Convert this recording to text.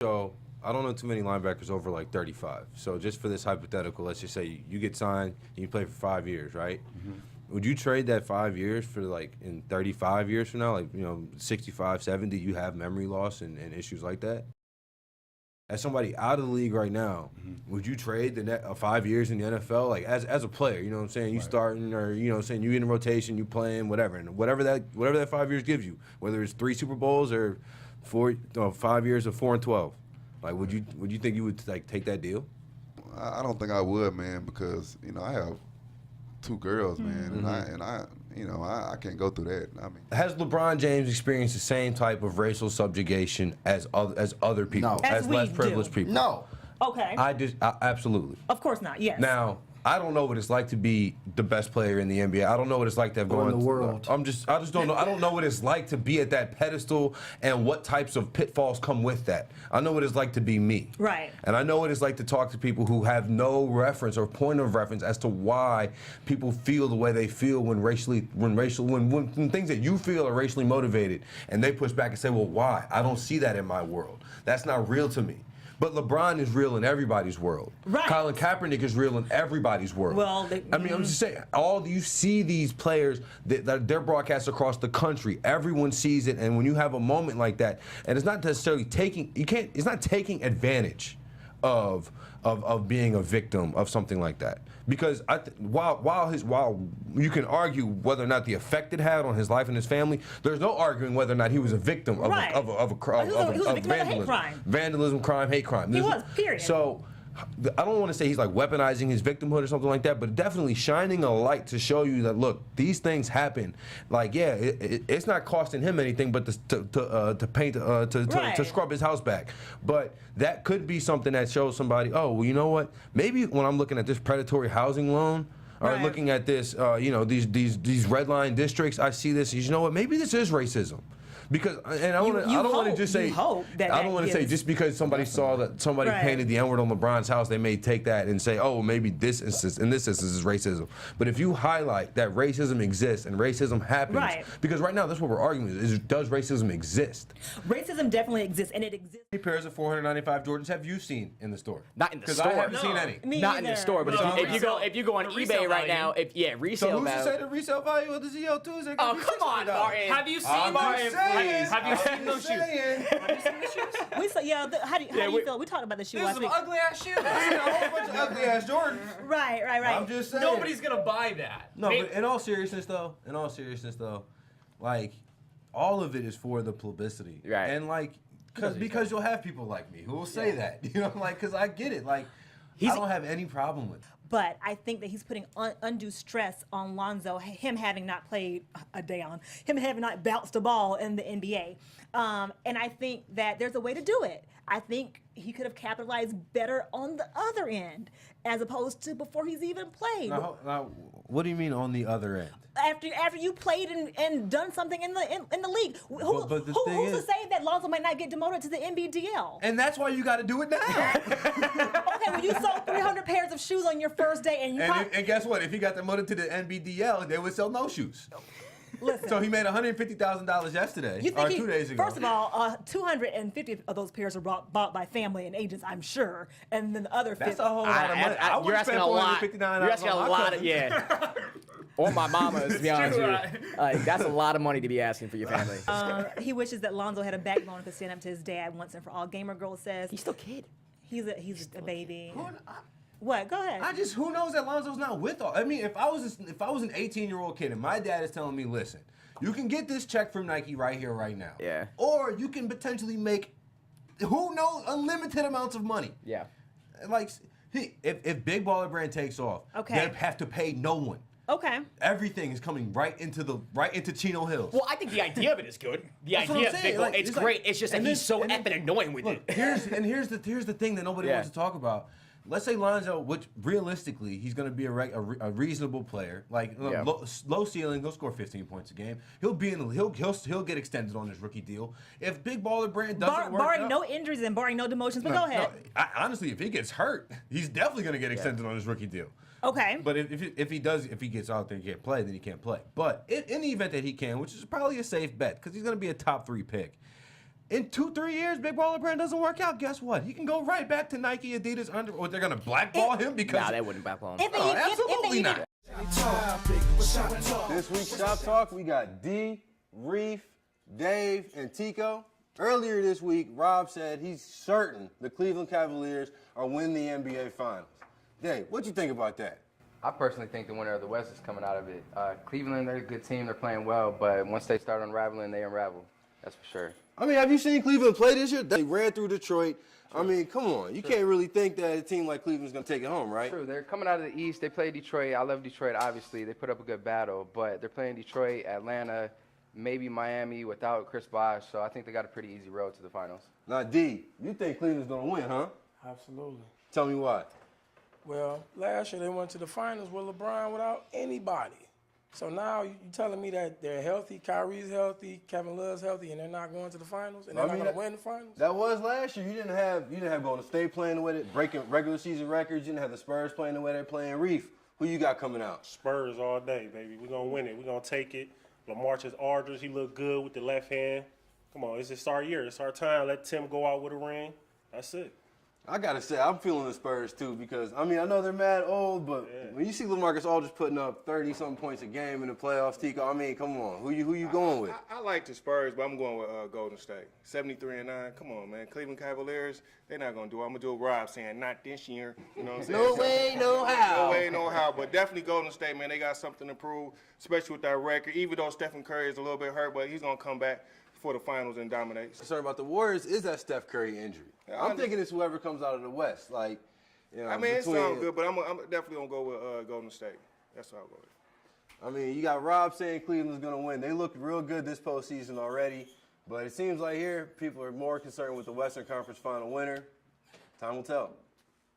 So I don't know too many linebackers over like 35. So just for this hypothetical, let's just say you get signed and you play for 5 years, right? Would you trade that 5 years for like in 35 years from now, like 65, 70? You have memory loss and issues like that. As somebody out of the league right now, would you trade the 5 years in the NFL, like as a player? You know what I'm saying? You starting, or saying you in rotation, you playing, whatever, and whatever that 5 years gives you, whether it's 3 Super Bowls or 5 years of 4-12. Like, would you think you would like take that deal? I don't think I would, man, because I have 2 girls, man, and I can't go through that. I mean, has LeBron James experienced the same type of racial subjugation as other people, No. as less we privileged do. people? No. Okay. Absolutely. Of course not. Yes. Now, I don't know what it's like to be the best player in the NBA. I don't know what it's like to have Or gone in the world. I just don't know. I don't know what it's like to be at that pedestal and what types of pitfalls come with that. I know what it's like to be me. Right. And I know what it's like to talk to people who have no reference or point of reference as to why people feel the way they feel when things that you feel are racially motivated, and they push back and say, "Well, why? I don't see that in my world. That's not real to me." But LeBron is real in everybody's world. Right. Colin Kaepernick is real in everybody's world. Well, I'm just saying, you see these players that they're broadcast across the country. Everyone sees it, and when you have a moment like that, and it's not necessarily it's not taking advantage of being a victim of something like that. Because while you can argue whether or not the effect it had on his life and his family, there's no arguing whether or not he was a victim of Right. of He was a victim of a hate crime. Vandalism, crime, hate crime. He was, period. So I don't want to say he's like weaponizing his victimhood or something like that, but definitely shining a light to show you that, look, these things happen. Like, yeah, it's not costing him anything but to paint Right. to scrub his house back. But that could be something that shows somebody, oh, well, you know what? Maybe when I'm looking at this predatory housing loan, or Right. looking at this, these red line districts, I see this. You know what? Maybe this is racism. Because, and I don't want to just say, I don't want to say just because somebody saw that somebody Right. painted the N-word on LeBron's house, they may take that and say, oh, maybe in this instance is racism. But if you highlight that racism exists and racism happens, Right. because right now that's what we're arguing is does racism exist? Racism definitely exists, and it exists. How many pairs of 495 Jordans have you seen in the store? Not in the Because store. I haven't No. seen any. Me Not in the either. store, but No, if you go on the eBay resale right value. now, So resale who's to value. say the resale value of the ZL2 is? Oh, come on, Martin. Have you seen I'm Martin? just saying. Have you seen those shoes? saying. Have you seen the shoes? We saw, how do you feel? We talked about the shoe These are last some week. ugly ass shoes. I seen a whole bunch of ugly ass Jordans. Right. I'm just saying. Nobody's gonna buy that. No, but in all seriousness though, like all of it is for the publicity, Right. And like, because you'll have people like me who will say that, because I get it. Like, I don't have any problem with it. But I think that he's putting undue stress on Lonzo, him having not played a day on, him having not bounced a ball in the NBA. And I think that there's a way to do it. I think he could have capitalized better on the other end, as opposed to before he's even played. Now, what do you mean on the other end? After you played and done something in the league, But the thing who's to is- say that Lonzo might not get demoted to the NBDL? And that's why you got to do it now. Okay, when you sold 300 pairs of shoes on your first day, and you and guess what? If he got demoted to the NBDL, they would sell no shoes. listen. So he made $150,000 yesterday, You think or 2 days ago. First of all, 250 of those pairs are bought by family and agents, I'm sure, and then the other 50. That's a whole lot of money. I You're wouldn't asking spend a lot. $459 You're asking a on my lot cousins. Or my mama's, to be honest true, with you. That's a lot of money to be asking for your family. He wishes that Lonzo had a backbone and could stand up to his dad once and for all. Gamer Girl says He's still a kid. he's a baby. What? Go ahead. Who knows that Lonzo's not with all. I mean, if I was an 18-year-old kid and my dad is telling me, listen, you can get this check from Nike right here, right now. Yeah. Or you can potentially make, who knows, unlimited amounts of money. Yeah. Like, if Big Baller Brand takes off, Okay. they have to pay no one. Okay. Everything is coming right into Chino Hills. Well, I think the idea of it is good. The That's what idea I'm of saying. Big Ball, it's like- great. It's just that and he's then- so and then- effing annoying with Look, it. here's the thing that nobody Yeah. wants to talk about. Let's say Lonzo, which realistically he's going to be a reasonable player, like Yeah. low ceiling, he'll score 15 points a game. He'll be he'll get extended on his rookie deal. If Big Baller Brand doesn't work barring out, no injuries and barring no demotions, but go ahead. Honestly, if he gets hurt, he's definitely going to get extended on his rookie deal. Okay. But if he gets out there and can't play, then he can't play. But in the event that he can, which is probably a safe bet because he's going to be a top 3 pick. in 2-3 years, Big Baller Brand doesn't work out, guess what? He can go right back to Nike, Adidas, Under. Or they're gonna blackball him because. Nah, they wouldn't backball him. If they- Oh, if- if absolutely they not. This week's Shop Talk, we got D, Reef, Dave, and Tico. Earlier this week, Rob said he's certain the Cleveland Cavaliers are winning the NBA Finals. Dave, what you think about that? I personally think the winner of the West is coming out of it. Cleveland, they're a good team. They're playing well, but once they start unraveling, they unravel. That's for sure. I mean, have you seen Cleveland play this year? They ran through Detroit. I mean, come on. You can't really think that a team like Cleveland's going to take it home, right? True. They're coming out of the East. They play Detroit. I love Detroit, obviously. They put up a good battle, but they're playing Detroit, Atlanta, maybe Miami without Chris Bosh, so I think they got a pretty easy road to the finals. Now, D, you think Cleveland's going to win, huh? Absolutely. Tell me why. Well, last year they went to the finals with LeBron without anybody. So now you telling me that they're healthy, Kyrie's healthy, Kevin Love's healthy, and they're not going to the finals, and they're not going to win the finals? That was last year. You didn't have Golden State playing the way they breaking regular season records. You didn't have the Spurs playing the way they're playing. Reef, who you got coming out? Spurs all day, baby. We're going to win it. We're going to take it. Lamarcus Aldridge, he looked good with the left hand. Come on, it's our year. It's our time. Let Tim go out with a ring. That's it. I gotta say, I'm feeling the Spurs too because I mean I know they're mad old, but when you see LaMarcus Aldridge putting up 30-something points a game in the playoffs, Tico, I mean, come on, who you going with? I like the Spurs, but I'm going with Golden State. 73-9. Come on, man. Cleveland Cavaliers, they're not gonna do it. I'm gonna do what Rob saying, not this year. You know what I'm saying? No way, no how. No way, no how. But definitely Golden State, man. They got something to prove, especially with that record. Even though Stephen Curry is a little bit hurt, but he's gonna come back for the finals and dominate. Concerned about the Warriors is that Steph Curry injury. I'm thinking it's whoever comes out of the West. Like, you know, I mean, it between- sounds good, but I'm definitely gonna go with Golden State. That's what I'll go with. I mean, you got Rob saying Cleveland's going to win. They looked real good this postseason already, but it seems like here people are more concerned with the Western Conference Final winner. Time will tell.